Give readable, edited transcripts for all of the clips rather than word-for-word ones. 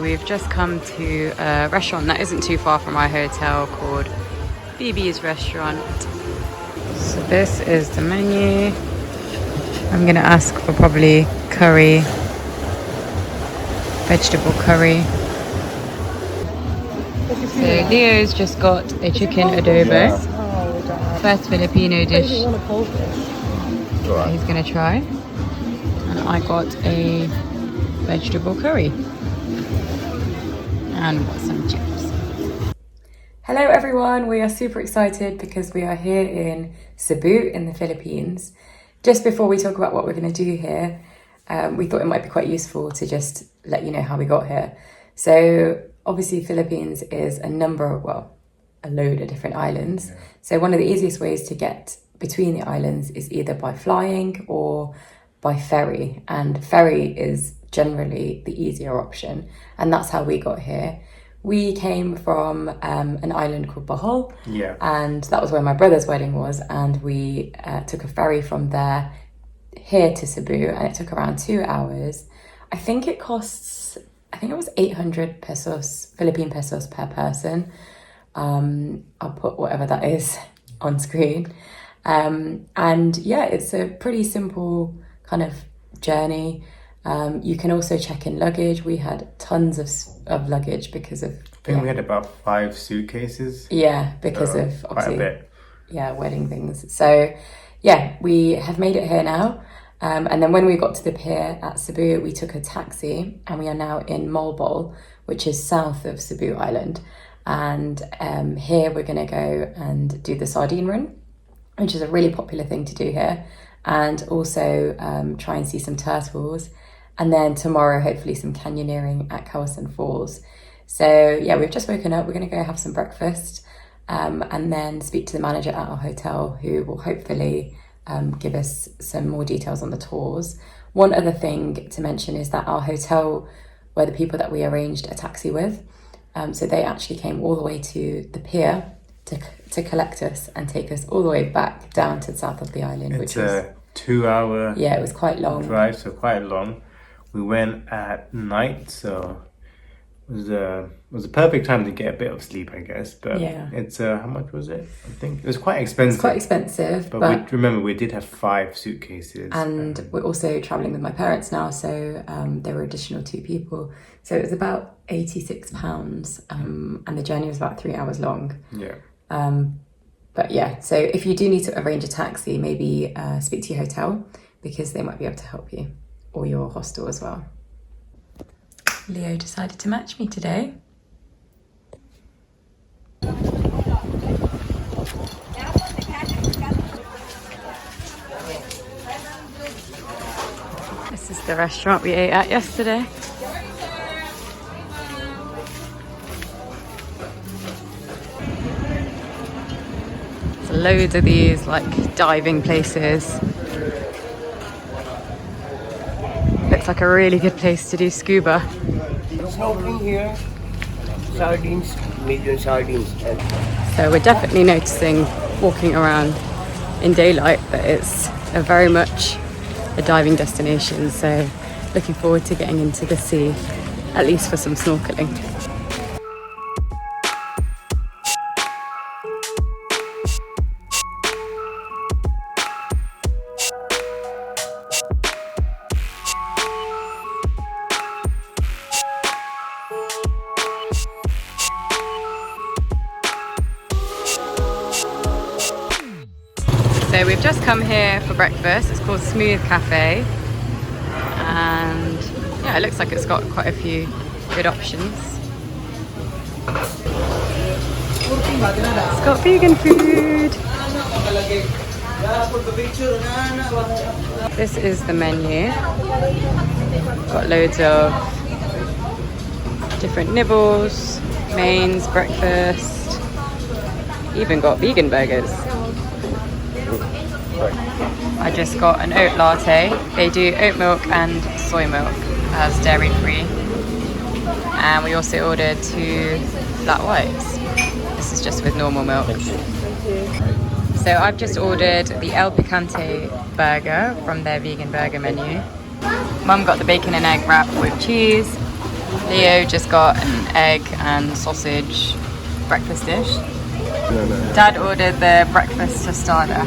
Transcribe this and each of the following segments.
we've just come to a restaurant that isn't too far from our hotel called BB's Restaurant. So this is the menu. I'm gonna ask for probably curry, vegetable curry. So Leo's just got a chicken adobo, first Filipino dish that he's gonna try. And I got a vegetable curry and got some chips. Hello everyone, we are super excited because we are here in Cebu in the Philippines. Just before we talk about what we're going to do here, we thought it might be quite useful to just let you know how we got here. So obviously Philippines is a load of different islands. Yeah. So one of the easiest ways to get between the islands is either by flying or by ferry. And ferry is generally the easier option. And that's how we got here. We came from an island called Bohol, and that was where my brother's wedding was, and we took a ferry from there here to Cebu, and it took around 2 hours. I think it was 800 pesos, Philippine pesos per person. I'll put whatever that is on screen. And yeah, it's a pretty simple kind of journey. You can also check in luggage. We had tons of luggage because of... I think we had about 5 suitcases. Yeah, because of obviously... wedding things. So yeah, we have made it here now. And then when we got to the pier at Cebu, we took a taxi and we are now in Moalboal, which is south of Cebu Island. And here we're going to go and do the sardine run, which is a really popular thing to do here. And also try and see some turtles. And then tomorrow, hopefully some canyoneering at Kawasan Falls. So yeah, we've just woken up. We're going to go have some breakfast and then speak to the manager at our hotel, who will hopefully give us some more details on the tours. One other thing to mention is that our hotel were the people that we arranged a taxi with. So they actually came all the way to the pier to collect us and take us all the way back down to the south of the island. It's a 2-hour it was quite long drive, so quite long. We went at night, so it was a perfect time to get a bit of sleep, I guess. But it's how much was it? I think it was quite expensive. It's quite expensive, but remember we did have 5 suitcases, and we're also traveling with my parents now, so there were additional 2 people. So it was about £86, and the journey was about 3 hours long. Yeah. But yeah, so if you do need to arrange a taxi, maybe speak to your hotel because they might be able to help you, or your hostel as well. Leo decided to match me today. This is the restaurant we ate at yesterday. There's loads of these like diving places. Looks like a really good place to do scuba. Snorkeling here, sardines, medium sardines. So we're definitely noticing walking around in daylight that it's very much a diving destination. So looking forward to getting into the sea, at least for some snorkeling. So we've just come here for breakfast. It's called Smooth Cafe, and yeah, it looks like it's got quite a few good options. It's got vegan food. This is the menu. Got loads of different nibbles, mains, breakfast. Even got vegan burgers. I just got an oat latte. They do oat milk and soy milk as dairy free. And we also ordered 2 flat whites. This is just with normal milk. So I've just ordered the El Picante burger from their vegan burger menu. Mum got the bacon and egg wrap with cheese. Leo just got an egg and sausage breakfast dish. No. Dad ordered the breakfast tostada.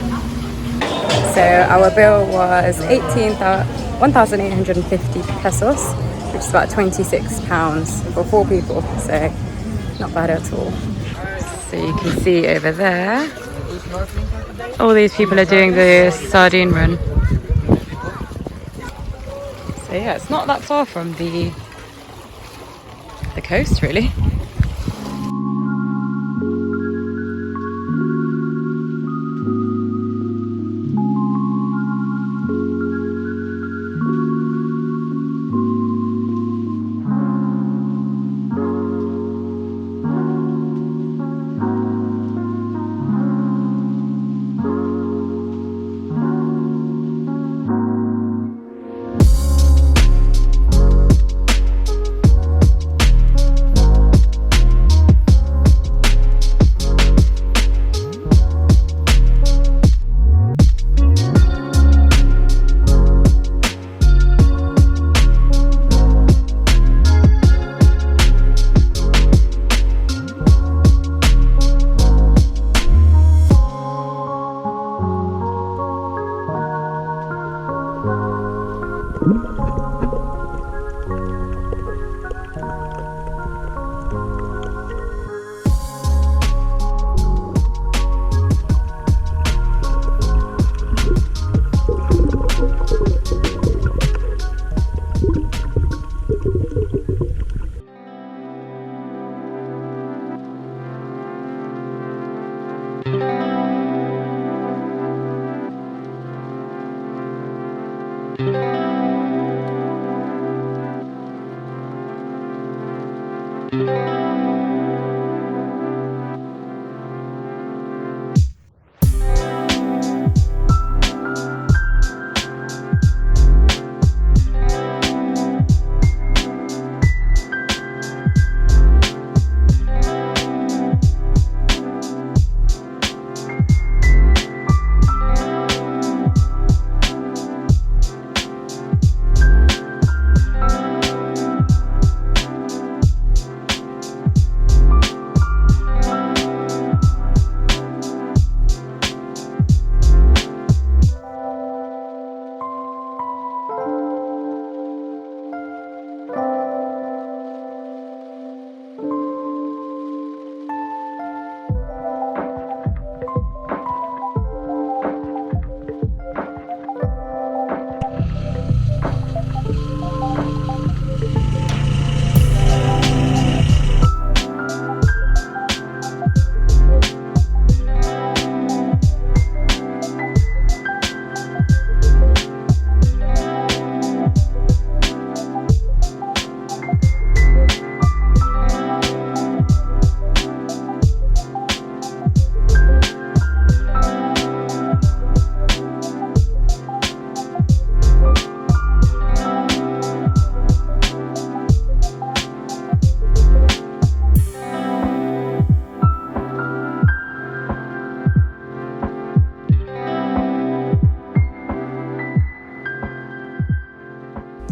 So our bill was 1,850 pesos, which is about £26 for 4 people. So not bad at all. So you can see over there, all these people are doing the sardine run. So yeah, it's not that far from the coast, really.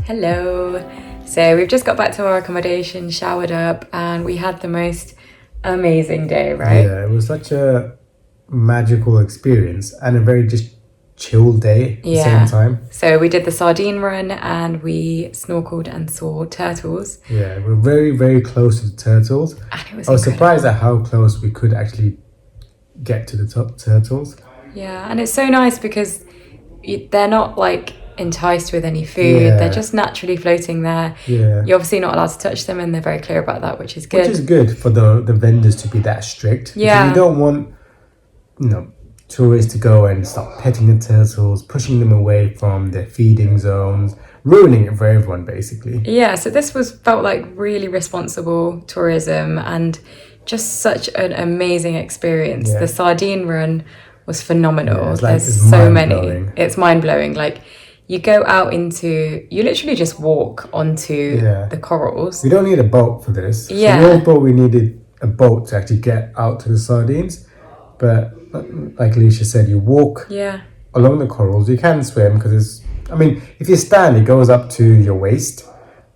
Hello. So we've just got back to our accommodation, showered up, and we had the most amazing day, right? Yeah, it was such a magical experience and a very just chill day at the same time. So we did the sardine run and we snorkeled and saw turtles. Yeah, we're very, very close to the turtles. And it was I was surprised at how close we could actually get to the turtles. Yeah, and it's so nice because they're not like enticed with any food. Yeah. They're just naturally floating there. Yeah. You're obviously not allowed to touch them, and they're very clear about that, which is good. Which is good for the vendors to be that strict. Yeah. Because you don't want, tourists to go and start petting the turtles, pushing them away from their feeding zones, ruining it for everyone, basically. Yeah, so this felt like really responsible tourism and just such an amazing experience. Yeah. The sardine run was phenomenal. Yeah, There's so many. It's mind-blowing. Like, you go out you literally just walk onto the corals. We don't need a boat for this. Yeah. So we all thought we needed a boat to actually get out to the sardines. But like Alicia said, you walk along the corals. You can swim because if you stand, it goes up to your waist.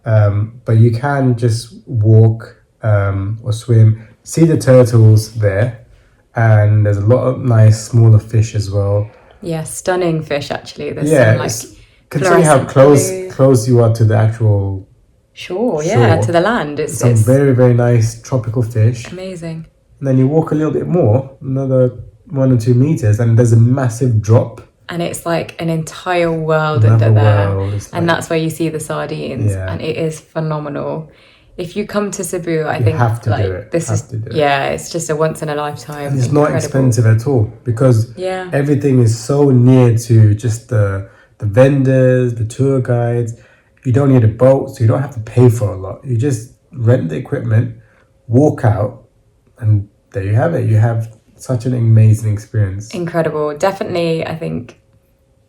but you can just walk or swim, see the turtles there, and there's a lot of nice smaller fish as well. Yeah, stunning fish actually. There's Yeah, some like considering how fluorescent close you are to the actual shore, yeah, shore, to the land. some It's very, very nice tropical fish. amazing. And then you walk a little bit more, another 1 or 2 meters, and there's a massive drop. And it's like an entire world Another under there. world. It's And like- that's where you see the sardines. Yeah. And it is phenomenal. If you come to Cebu, I You think have to like do it. this Have is to do it. yeah, it's just a once in a lifetime. And it's not expensive at all because Yeah. everything is so near to just the vendors, the tour guides. You don't need a boat, so you don't have to pay for a lot. You just rent the equipment, walk out, and there you have it. You have such an amazing experience. Incredible. Definitely, I think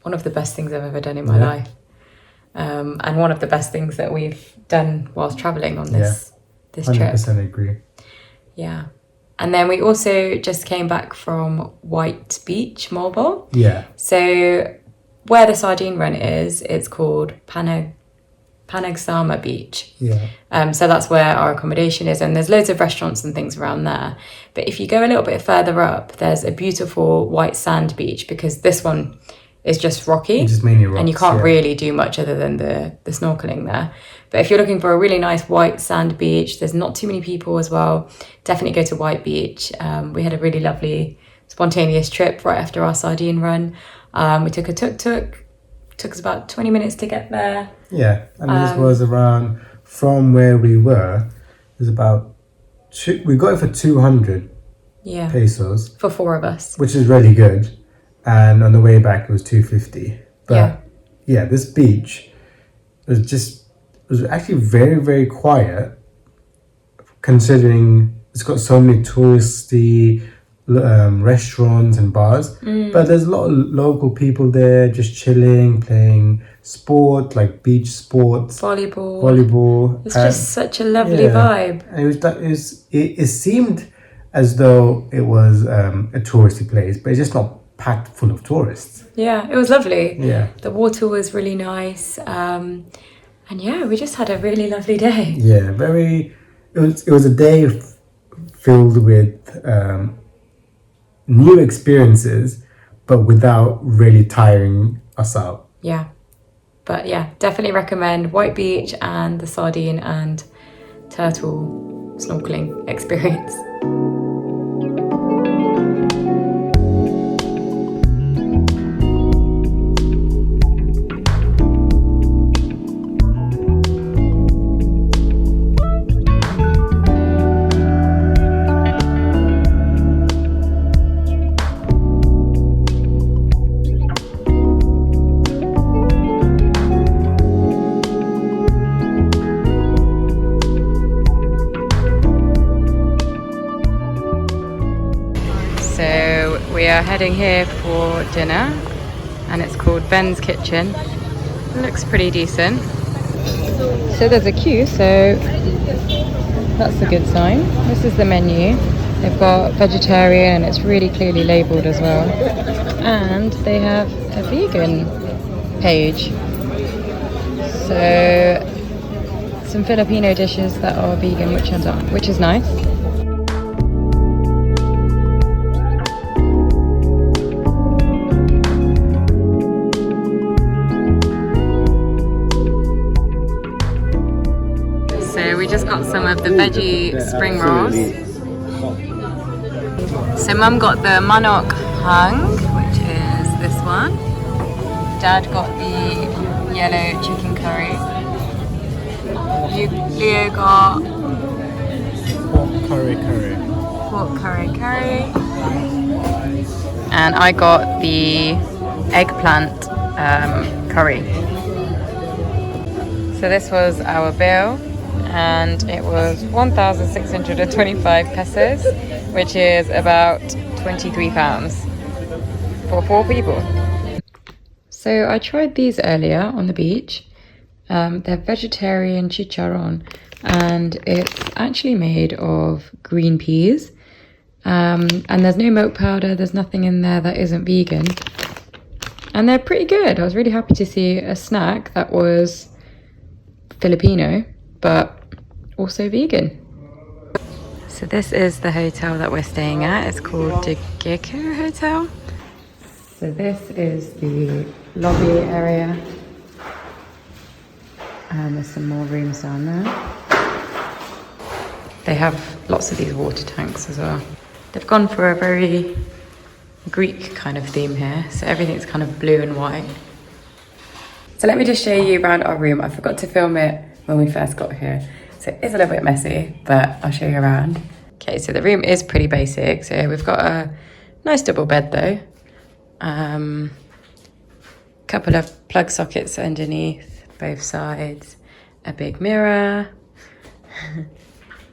one of the best things I've ever done in my Yeah. life. And one of the best things that we've done whilst traveling on this trip. 100% agree. Yeah. And then we also just came back from White Beach, Moalboal. Yeah. So where the sardine run is, it's called Panagsama Beach. Yeah. So that's where our accommodation is, and there's loads of restaurants and things around there. But if you go a little bit further up, there's a beautiful white sand beach, because this one is just rocky. It's just mainly rocks, and you can't yeah. really do much other than the snorkeling there. But if you're looking for a really nice white sand beach, there's not too many people as well. Definitely go to White Beach. We had a really lovely spontaneous trip right after our sardine run. We took a tuk-tuk. Took us about 20 minutes to get there. Yeah. And this was around, from where we were, it was about, we got it for 200 Yeah. pesos, For 4 of us. which is really good. And on the way back, it was 250. But yeah, this beach was actually very, very quiet, considering it's got so many touristy restaurants and bars. But there's a lot of local people there just chilling, playing sport, like beach sports, volleyball. It's just such a lovely vibe. And it seemed as though it was a touristy place, but it's just not packed full of tourists. Yeah, it was lovely. Yeah. The water was really nice. And yeah, we just had a really lovely day. Yeah, it was a day filled with new experiences, but without really tiring us out. Yeah. But yeah, definitely recommend White Beach and the sardine and turtle snorkeling experience. We are heading here for dinner, and it's called Ben's Kitchen. It looks pretty decent. So there's a queue, so that's a good sign. This is the menu. They've got vegetarian, and it's really clearly labelled as well. And they have a vegan page. So some Filipino dishes that are vegan, which is nice. We just got some of the veggie spring rolls. So Mum got the manok hang, which is this one. Dad got the yellow chicken curry. Leo got pork curry. And I got the eggplant curry. So this was our bill. And it was 1,625 pesos, which is about £23 for 4 people. So I tried these earlier on the beach. They're vegetarian chicharron, and it's actually made of green peas. And there's no milk powder, there's nothing in there that isn't vegan. And they're pretty good. I was really happy to see a snack that was Filipino, but also vegan. So this is the hotel that we're staying at. It's called the Gecko Hotel. So this is the lobby area. And there's some more rooms down there. They have lots of these water tanks as well. They've gone for a very Greek kind of theme here. So everything's kind of blue and white. So let me just show you around our room. I forgot to film it when we first got here. So it's a little bit messy, but I'll show you around. Okay, so the room is pretty basic. So we've got a nice double bed though. Couple of plug sockets underneath both sides. A big mirror.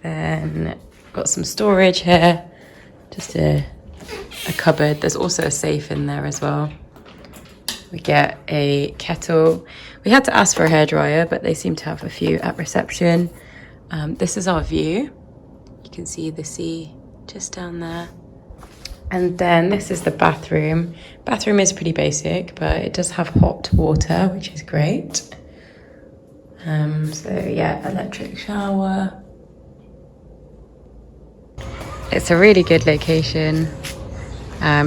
Then got some storage here. Just a cupboard. There's also a safe in there as well. We get a kettle. We had to ask for a hairdryer, but they seem to have a few at reception. This is our view. You can see the sea just down there. And then this is the bathroom. Bathroom is pretty basic, but it does have hot water, which is great. So yeah, electric shower. It's a really good location.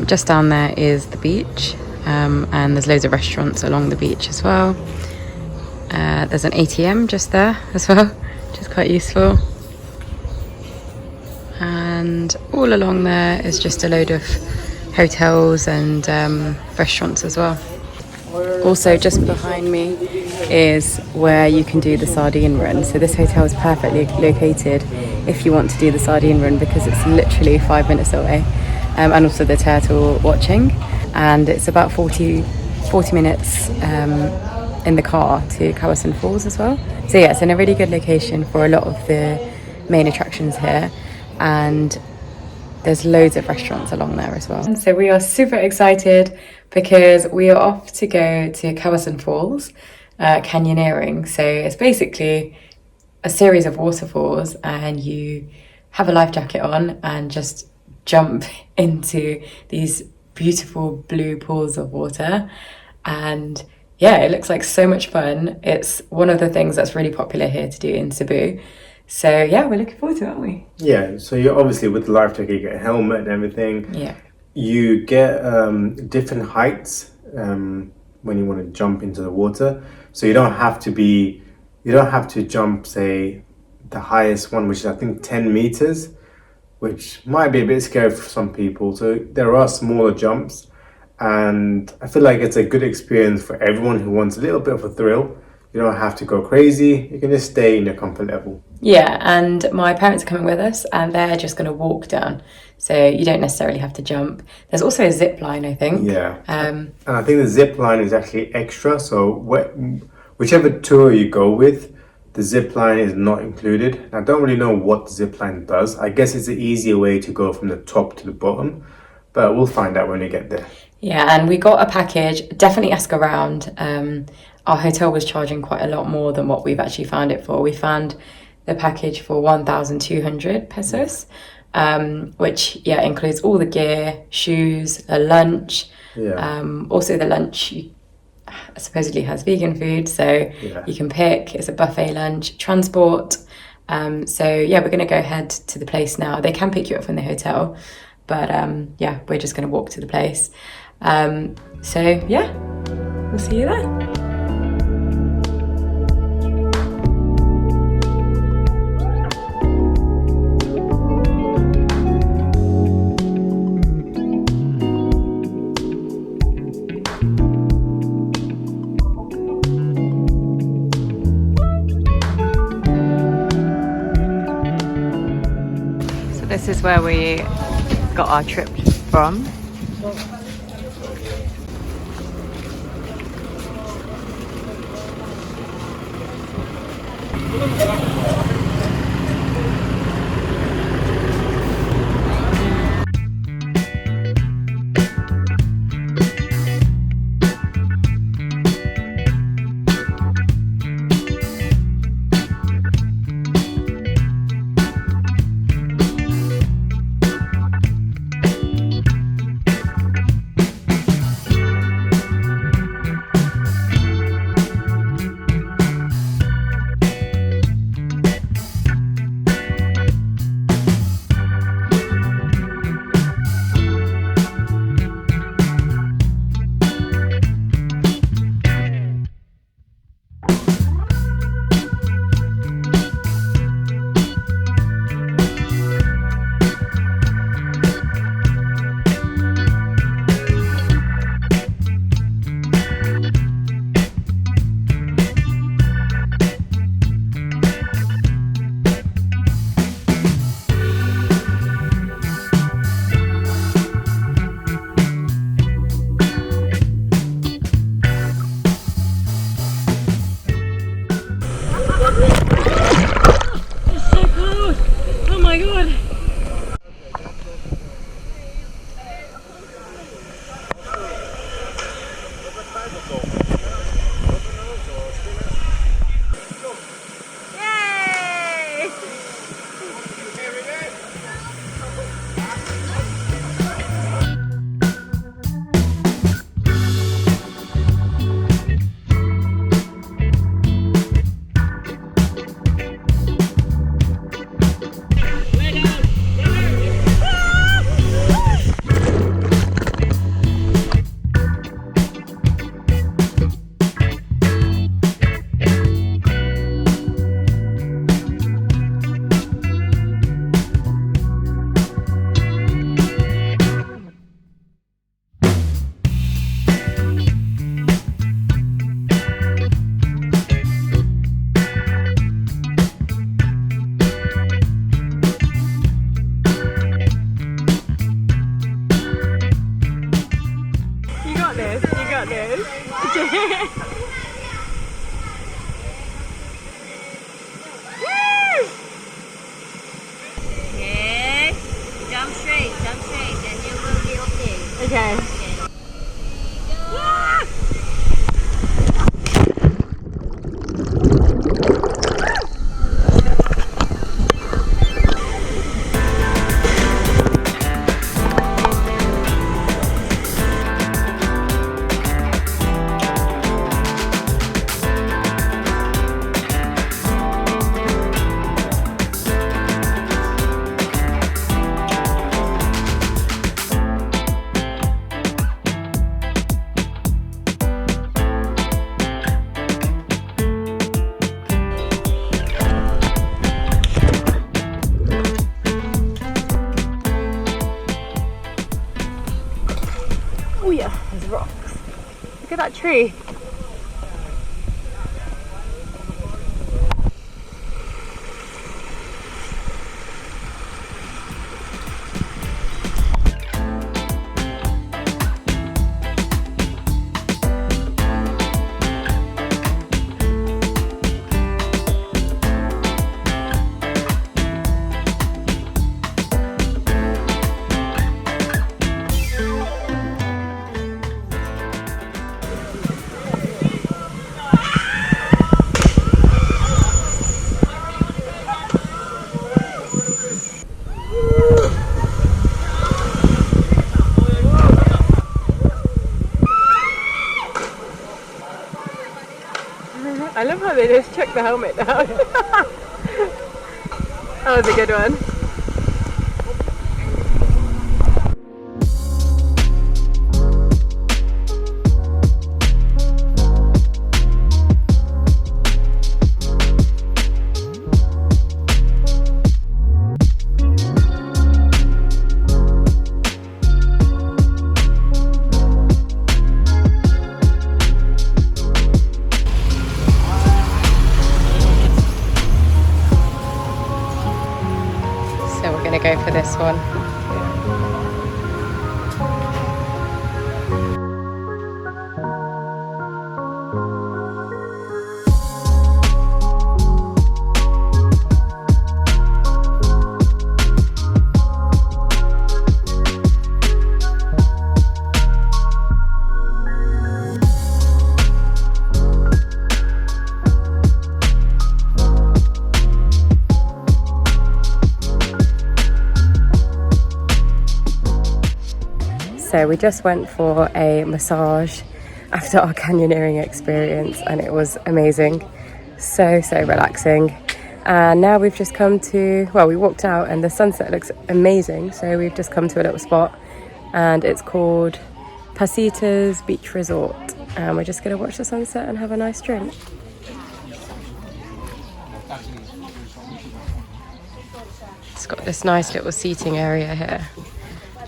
Just down there is the beach. And there's loads of restaurants along the beach as well. There's an ATM just there as well, which is quite useful. And all along there is just a load of hotels and restaurants as well. Also just behind me is where you can do the sardine run. So this hotel is perfectly located if you want to do the sardine run because it's literally 5 minutes away. And also the turtle watching. And it's about 40 minutes in the car to Kawasan Falls as well. So yeah, it's in a really good location for a lot of the main attractions here. And there's loads of restaurants along there as well. So we are super excited because we are off to go to Kawasan Falls, canyoneering. So it's basically a series of waterfalls and you have a life jacket on and just jump into these beautiful blue pools of water. And yeah, it looks like so much fun. It's one of the things that's really popular here to do in Cebu. So yeah, we're looking forward to it, aren't we? Yeah, so you're obviously with the life jacket, you get a helmet and everything. Yeah. You get different heights when you want to jump into the water. So you don't have to jump, say, the highest one, which is I think 10 meters, which might be a bit scary for some people. So there are smaller jumps, and I feel like it's a good experience for everyone who wants a little bit of a thrill. You don't have to go crazy. You can just stay in your comfort level. Yeah, and my parents are coming with us and they're just going to walk down. So you don't necessarily have to jump. There's also a zip line, I think. Yeah. And I think the zip line is actually extra. So whichever tour you go with, the zip line is not included. I don't really know what the zip line does. I guess it's an easier way to go from the top to the bottom, but we'll find out when we get there. Yeah, and we got a package. Definitely ask around. Our hotel was charging quite a lot more than what we've actually found it for. We found the package for 1,200 pesos, which includes all the gear, shoes, a lunch. Yeah. Also the lunch supposedly has vegan food, so you can pick. It's a buffet lunch, transport. So yeah, we're going to go head to the place now. They can pick you up from the hotel, but we're just going to walk to the place. So yeah, we'll see you there. This is where we got our trip from. tree. I love how they just chuck the helmet down. That was a good one. So we're going to go for this one. So we just went for a massage after our canyoneering experience and it was amazing. So relaxing. And now we've just come to, well, we walked out and the sunset looks amazing. So we've just come to a little spot and it's called Pasitas Beach Resort. And we're just going to watch the sunset and have a nice drink. It's got this nice little seating area here.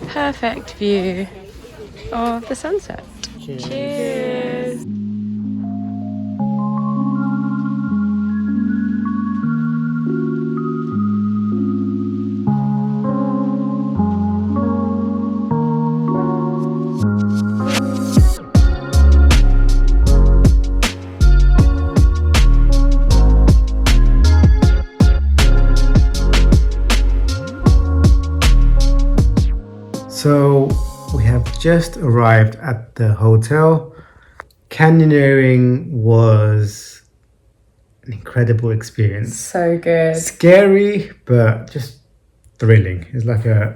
Perfect view of the sunset. Cheers. So we have just arrived at the hotel. Canyoneering was an incredible experience. So good. Scary, but just thrilling. It's like I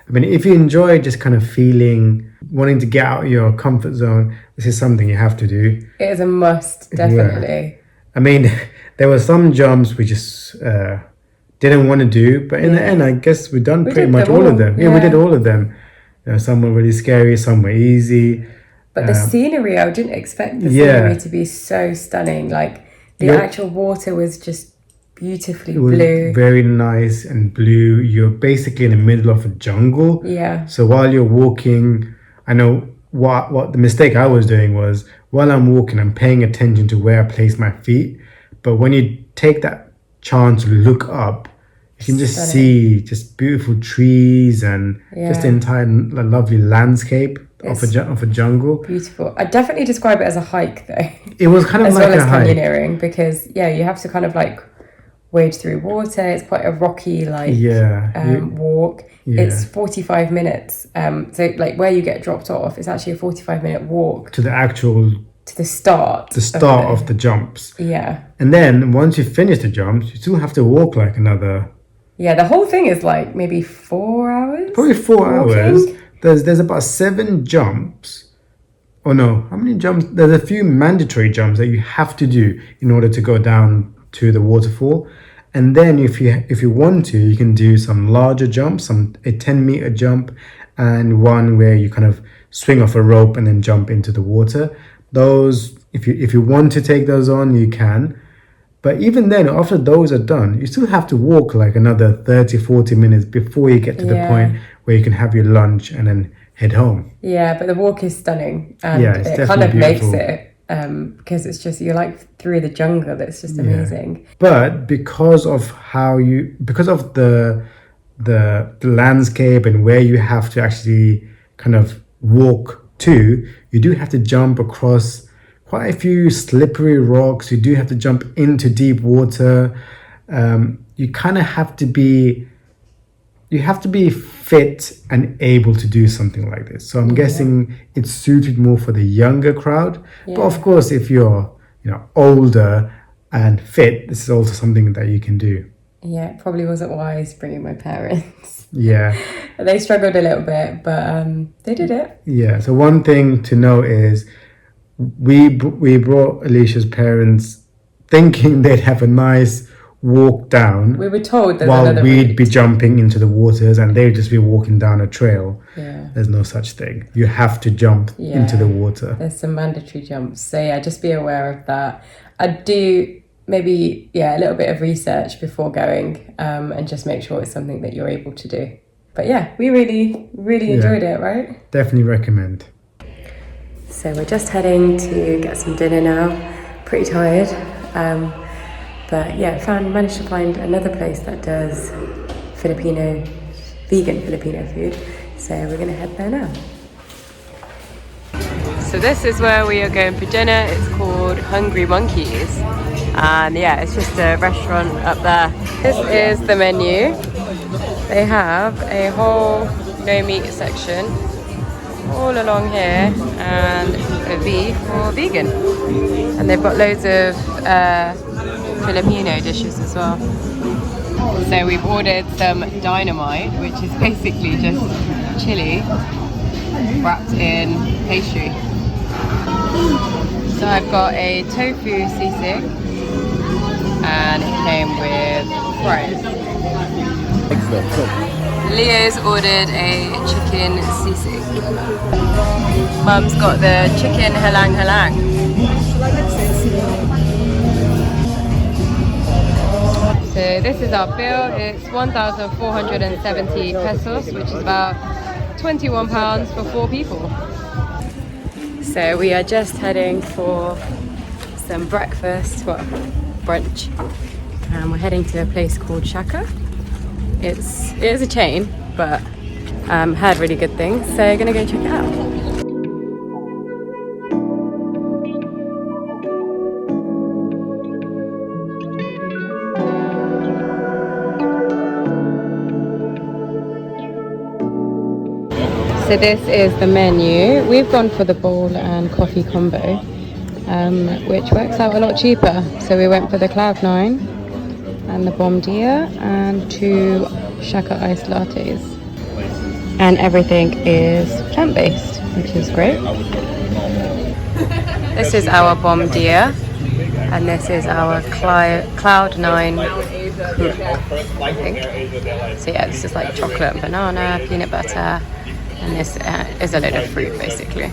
mean, if you enjoy just kind of feeling, wanting to get out of your comfort zone, this is something you have to do. It is a must, definitely. Yeah. I mean, there were some jumps we just didn't want to do, but in the end, I guess we've done pretty much all of them. Yeah, we did all of them. You know, some were really scary, some were easy. But the scenery, I didn't expect the scenery to be so stunning. Like the actual water was just beautifully blue. Very nice and blue. You're basically in the middle of a jungle. Yeah. So while you're walking, I know what the mistake I was doing was while I'm walking, I'm paying attention to where I place my feet. But when you take that chance to look up, you can just see just beautiful trees and just the entire lovely landscape of a jungle. Beautiful. I'd definitely describe it as a hike though. It was kind of like a hike. As well as canyoneering, because you have to kind of like wade through water. It's quite a rocky walk. Yeah. It's 45 minutes. So like where you get dropped off, it's actually a 45-minute walk to the actual start of the jumps. Yeah. And then once you finish the jumps, you still have to walk like another. Yeah, the whole thing is like maybe 4 hours. Probably 4 hours. There's about 7 jumps. Oh no, how many jumps? There's a few mandatory jumps that you have to do in order to go down to the waterfall. And then if you want to, you can do some larger jumps, a 10-meter jump, and one where you kind of swing off a rope and then jump into the water. Those, if you want to take those on, you can. But even then, after those are done, you still have to walk like another 30-40 minutes before you get to the point where you can have your lunch and then head home. Yeah, but the walk is stunning, and Yeah, it's it kind of definitely makes beautiful. it because it's just you're like through the jungle. That's just amazing. But because of the landscape and where you have to actually kind of walk to, you do have to jump across quite a few slippery rocks. You do have to jump into deep water. You kind of have to be fit and able to do something like this. So I'm guessing it's suited more for the younger crowd. But of course, if you're older and fit, this is also something that you can do. Yeah, it probably wasn't wise bringing my parents. Yeah. They struggled a little bit, but they did it. Yeah. So one thing to know is we brought Alicia's parents thinking they'd have a nice walk down We were told there's while another we'd route. be jumping into the waters and they'd just be walking down a trail. Yeah. There's no such thing. You have to jump into the water. There's some mandatory jumps. So yeah, just be aware of that. I'd do maybe, a little bit of research before going and just make sure it's something that you're able to do. But yeah, we really, really enjoyed it, right? Definitely recommend. So we're just heading to get some dinner now. Pretty tired. But yeah, managed to find another place that does vegan Filipino food. So we're gonna head there now. So this is where we are going for dinner. It's called Hungry Monkeys. And yeah, it's just a restaurant up there. This is the menu. They have a whole no meat section all along here and a beef or vegan. And they've got loads of Filipino dishes as well. So we've ordered some dynamite, which is basically just chili wrapped in pastry. So I've got a tofu sisig and it came with fries. Leo's ordered a chicken sisig. Mum's got the chicken halang halang. So this is our bill. It's 1,470 pesos, which is about £21 for 4 people. So we are just heading for some breakfast, brunch. And we're heading to a place called Shaka. It is a chain, but heard really good things, so we're gonna go check it out. So this is the menu. We've gone for the bowl and coffee combo, which works out a lot cheaper. So we went for the Cloud9 and the Bomdia and 2 Shaka iced lattes. And everything is plant-based, which is great. This is our Bomdia and this is our Cloud9 coupe, I think. So yeah, this is like chocolate and banana, peanut butter. And this is a load of fruit, basically.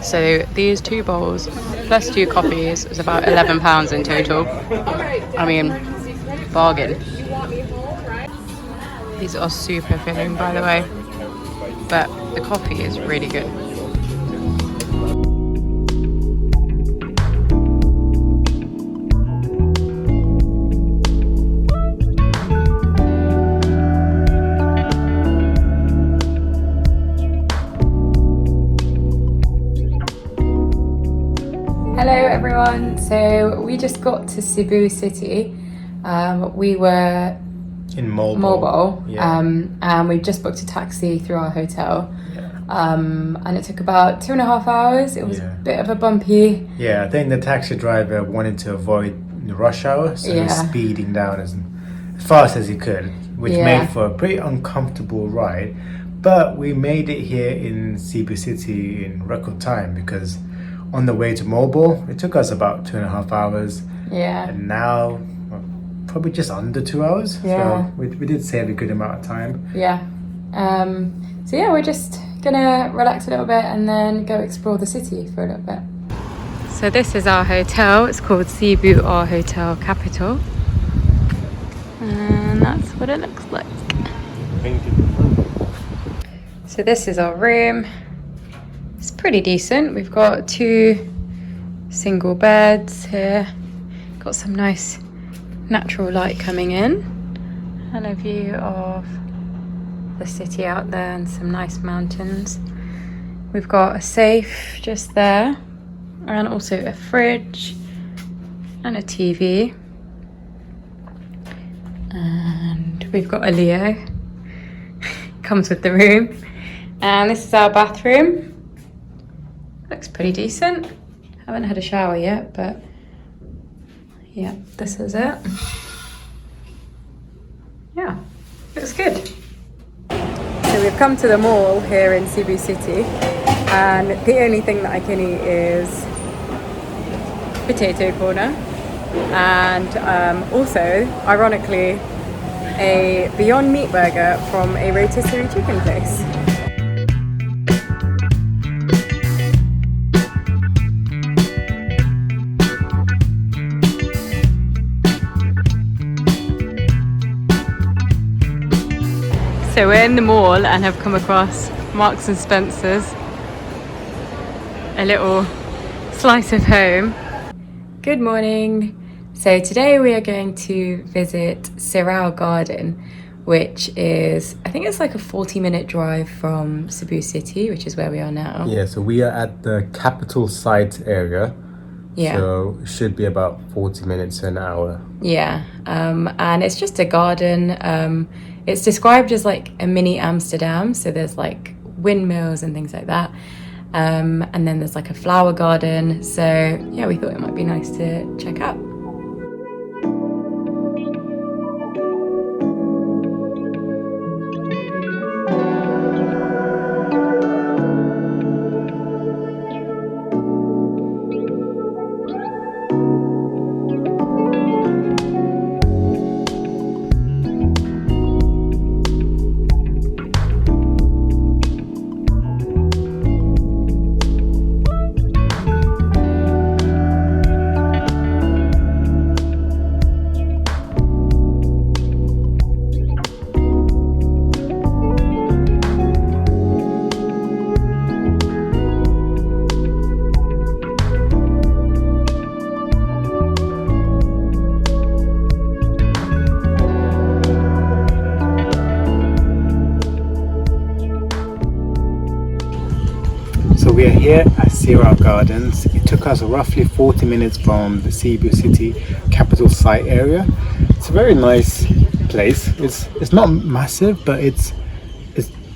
So these 2 bowls plus 2 coffees is about £11 in total. I mean, bargain. These are super filling, by the way. But the coffee is really good. Hello everyone, so we just got to Cebu City. We were In Moalboal. Moalboal, Yeah. and we just booked a taxi through our hotel, and it took about 2.5 hours. It was a bit of a bumpy. Yeah, I think the taxi driver wanted to avoid the rush hour, so he was speeding down as fast as he could, which made for a pretty uncomfortable ride. But we made it here in Cebu City in record time because on the way to Moalboal, it took us about 2.5 hours. Yeah. And now probably just under 2 hours. Yeah. So we did save a good amount of time. Yeah. So yeah, we're just gonna relax a little bit and then go explore the city for a little bit. So this is our hotel. It's called Cebu Hotel Capital, and that's what it looks like. So this is our room. It's pretty decent. We've got 2 single beds here. Got some nice natural light coming in, and a view of the city out there and some nice mountains. We've got a safe just there, and also a fridge and a TV. And we've got a Leo. Comes with the room. And this is our bathroom. Looks pretty decent. Haven't had a shower yet, but yeah, this is it. Yeah, looks good. So we've come to the mall here in Cebu City, and the only thing that I can eat is potato corner, and also, ironically, a Beyond Meat burger from a rotisserie chicken place. So we're in the mall and have come across Marks and Spencer's, a little slice of home. Good morning. So today we are going to visit Sirao Garden, which is, I think it's like a 40-minute drive from Cebu City, which is where we are now. Yeah, so we are at the capital site area. Yeah. So it should be about 40 minutes to an hour. Yeah, and it's just a garden. It's described as like a mini Amsterdam, so there's like windmills and things like that. And then there's like a flower garden. So yeah, we thought it might be nice to check out. So we are here at Sirao Gardens. It took us roughly 40 minutes from the Cebu City capital site area. It's a very nice place. It's not massive, but it's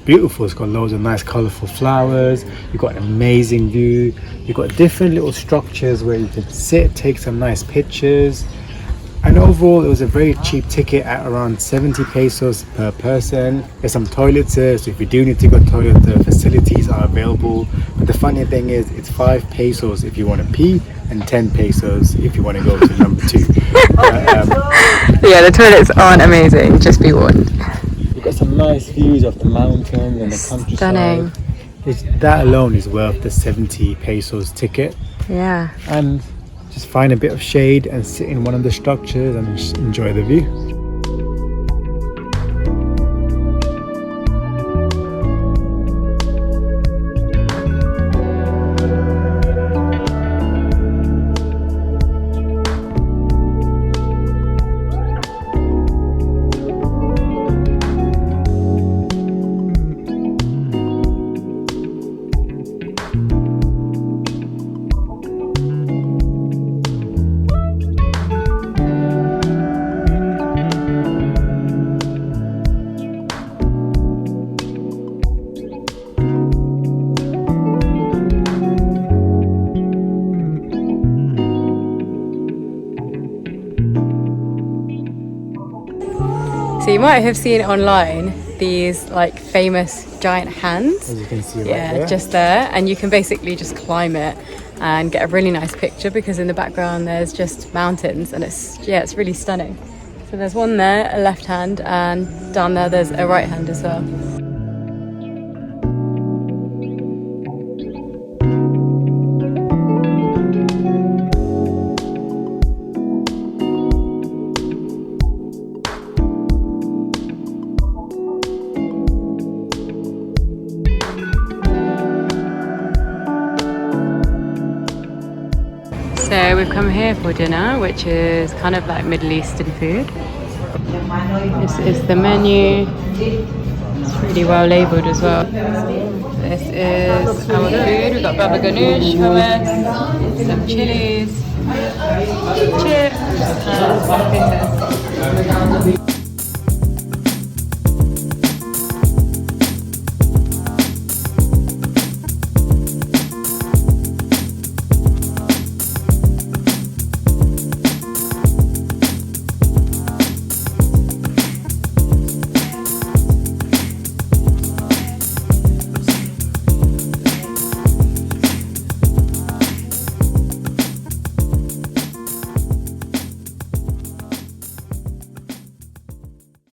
beautiful. It's got loads of nice colourful flowers. You've got an amazing view. You've got different little structures where you can sit, take some nice pictures. And overall, it was a very cheap ticket at around 70 pesos per person. There's some toilets here, so if you do need to go to the toilet, the facilities are available. But the funny thing is, it's 5 pesos if you want to pee, and 10 pesos if you want to go to number 2. Yeah, the toilets aren't amazing, just be warned. You've got some nice views of the mountains and the countryside. Stunning. That alone is worth the 70 pesos ticket. Yeah. And just find a bit of shade and sit in one of the structures and just enjoy the view. So you might have seen online these like famous giant hands. As you can see right Yeah, there. just there, and you can basically just climb it and get a really nice picture because in the background there's just mountains, and it's really stunning. So there's one there, a left hand, and down there there's a right hand as well. we've come here for dinner, which is kind of like Middle Eastern food. This is the menu. It's really well labelled as well. This is our food. We've got baba ganoush, hummus, some chilies, chips, and